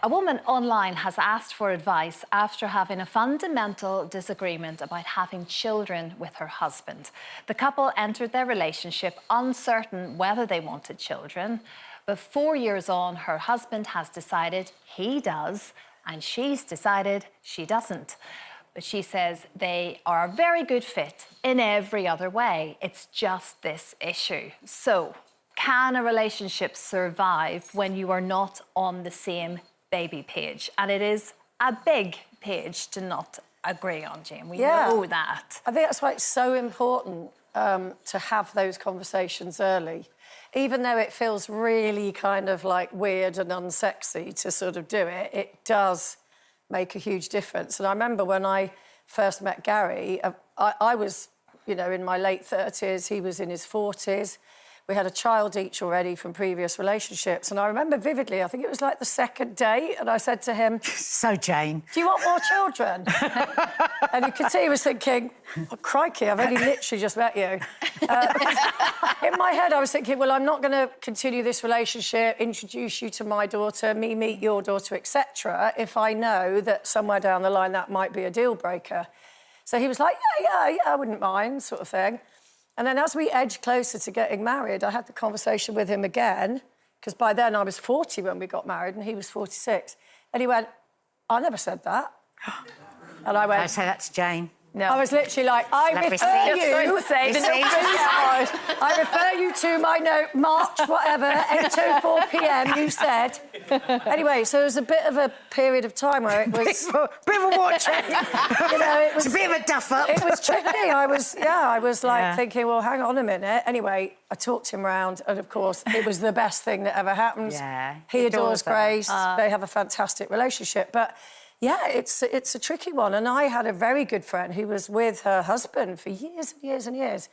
A woman online has asked for advice after having a fundamental disagreement about having children with her husband. The couple entered their relationship uncertain whether they wanted children, but 4 years on, her husband has decided he does, and she's decided she doesn't. But she says they are a very good fit in every other way. It's just this issue. So, can a relationship survive when you are not on the same baby page? And it is a big page to not agree on, Jane. We know that. I think that's why it's so important to have those conversations early. Even though it feels really kind of like weird and unsexy to sort of do it, it does make a huge difference. And I remember when I first met Gary, I was, you know, in my late 30s, he was in his 40s. We had a child each already from previous relationships. And I remember vividly, I think it was like the second date, and I said to him... So, Jane... Do you want more children? And you could see he was thinking, oh, crikey, I've only literally just met you. In my head, I was thinking, well, I'm not going to continue this relationship, introduce you to my daughter, me meet your daughter, etc., if I know that somewhere down the line that might be a deal breaker. So he was like, yeah, I wouldn't mind, sort of thing. And then as we edged closer to getting married, I had the conversation with him again, because by then I was 40 when we got married and he was 46. And he went, I never said that. And I went... I say that to Jane. No. I was literally like, I refer you to my note, March, whatever, 8:04 p.m, you said. Anyway, so it was a bit of a period of time where it was... bit of a watch. You know, it was... It's a bit of a duff-up. It was tricky. I was like thinking, well, hang on a minute. Anyway, I talked him round, and of course, it was the best thing that ever happened. Yeah. He adores Grace. They have a fantastic relationship, but... Yeah, it's a tricky one. And I had a very good friend who was with her husband for years and years and years.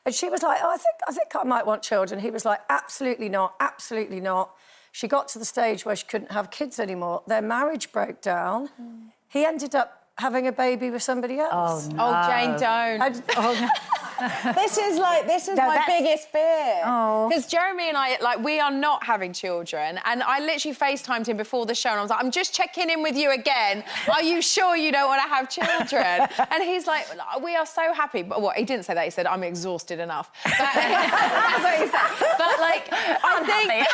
And she was like, oh, I think I might want children. He was like, absolutely not, absolutely not. She got to the stage where she couldn't have kids anymore. Their marriage broke down. He ended up having a baby with somebody else. Oh, no. Oh, Jane, don't. This is my biggest fear. Because Jeremy and I, we are not having children. And I literally FaceTimed him before the show and I was like, I'm just checking in with you again. Are you sure you don't want to have children? And he's like, we are so happy. But what, he didn't say that. He said, I'm exhausted enough. But, that's what he said. But, I'm happy.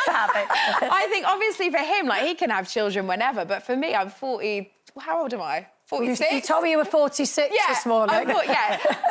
I think, obviously, for him, he can have children whenever. But for me, I'm 40... How old am I? 46? You told me you were 46 this morning.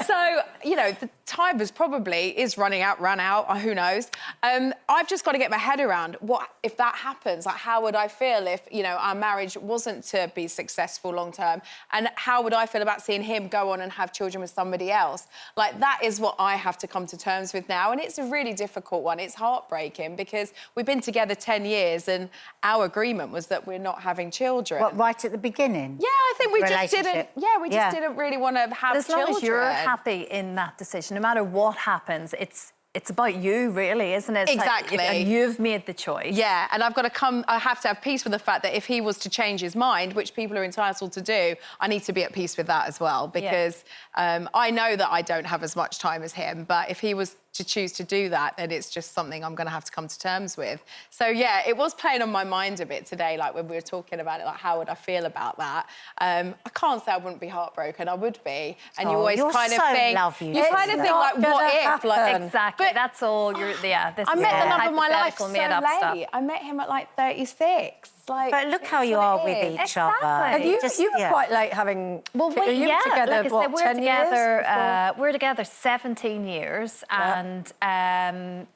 So, you know, the time is running out, run out, who knows. I've just got to get my head around what, if that happens, how would I feel if, you know, our marriage wasn't to be successful long term? And how would I feel about seeing him go on and have children with somebody else? That is what I have to come to terms with now. And it's a really difficult one. It's heartbreaking because we've been together 10 years and our agreement was that we're not having children. What, right at the beginning? Yeah, I think we just didn't... Yeah, we just didn't really want to have children. As long as you're happy in that decision, no matter what happens, it's about you, really, isn't it? It's exactly. And you've made the choice. Yeah, and I have to have peace with the fact that if he was to change his mind, which people are entitled to do, I need to be at peace with that as well, because I know that I don't have as much time as him, but if he was to choose to do that, then it's just something I'm going to have to come to terms with. So, yeah, it was playing on my mind a bit today, when we were talking about it, how would I feel about that? I can't say I wouldn't be heartbroken, I would be. And you always kind of think... You kind of think, what if? Exactly, but that's all you're... Yeah, this I is met the love of my life so late. Stuff. I met him at, 36. But look how you are with each other. And you were quite late having... Well, you were together, what, 10 years? We're together 17 years, and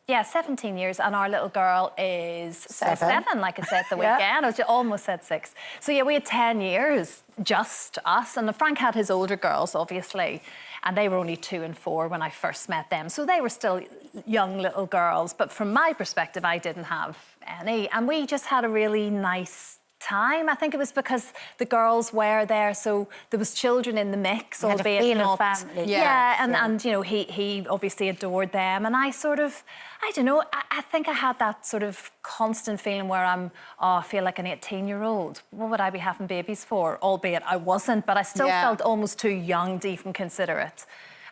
17 years, and our little girl is 7, like I said the weekend. I almost said 6. So, yeah, we had 10 years, just us. And Frank had his older girls, obviously, and they were only 2 and 4 when I first met them. So they were still young little girls. But from my perspective, I didn't have any. And we just had a really nice time. I think it was because the girls were there, so there was children in the mix, albeit not... family. And you know, he obviously adored them. And I sort of, I don't know, I think I had that sort of constant feeling where I feel like an 18-year-old. What would I be having babies for? Albeit I wasn't, but I still felt almost too young to even consider it.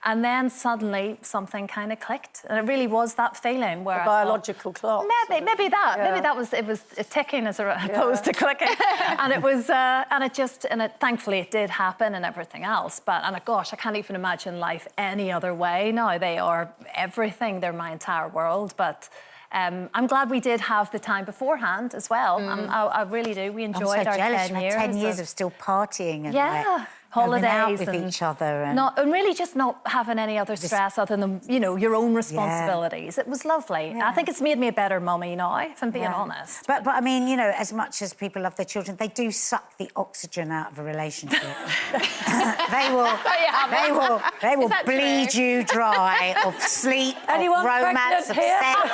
And then suddenly something kind of clicked. And it really was that feeling where a biological clock. Maybe that was, it was ticking as opposed to clicking. And it was, thankfully it did happen and everything else. But, gosh, I can't even imagine life any other way now. They are everything. They're my entire world. But I'm glad we did have the time beforehand as well. I really do. We enjoyed our 10 years. 10 years of still partying and holidays out with and each other. And really just not having any other stress other than, you know, your own responsibilities. It was lovely. I think it's made me a better mummy now, if I'm being honest. But I mean, you know, as much as people love their children, they do suck the oxygen out of a relationship. They will bleed you dry of sleep, Anyone of romance, of sex.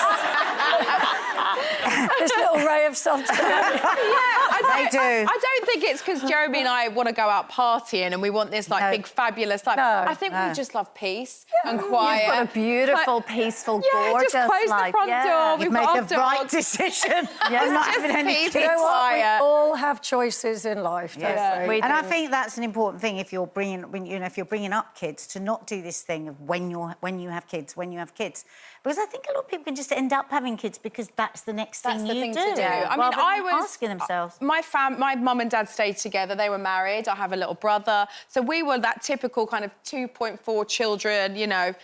This little ray of sunshine. They do. I don't think it's because Jeremy and I want to go out partying and we want this like big fabulous life. No. I think we just love peace and quiet. You've got a beautiful, peaceful, gorgeous just close life. the front door. You've We've got made the our right dogs. decision. It's Not just having any peace kids. You know what? We quiet. all have choices in life, don't we? And I think that's an important thing if you're bringing up kids, to not do this thing of when you have kids. Because I think a lot of people can just end up having kids because that's the next thing you do. I mean, I was asking themselves. My mum and dad stayed together. They were married. I have a little brother, so we were that typical kind of 2.4 children, you know,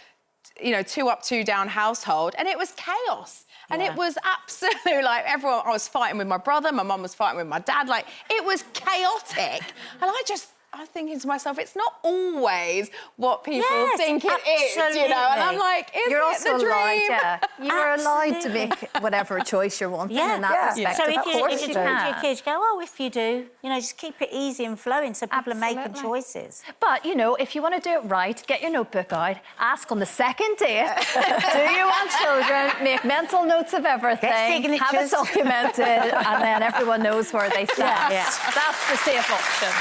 2 up, 2 down household, and it was chaos. And it was absolute, like, everyone, I was fighting with my brother, my mum was fighting with my dad, like, it was chaotic. And I'm thinking to myself, it's not always what people think it is, you know? And I'm like, is You're it also the dream? allowed, you're allowed to make whatever choice you're wanting in that respect. So Of if course you you talk to can. your kids, go, oh, if you do, you know, just keep it easy and flowing so people are making Absolutely. choices. But, you know, if you want to do it right, get your notebook out, ask on the second date, do you want children, make mental notes of everything, have it signatures. documented, and then everyone knows where they stand. That's the safe option.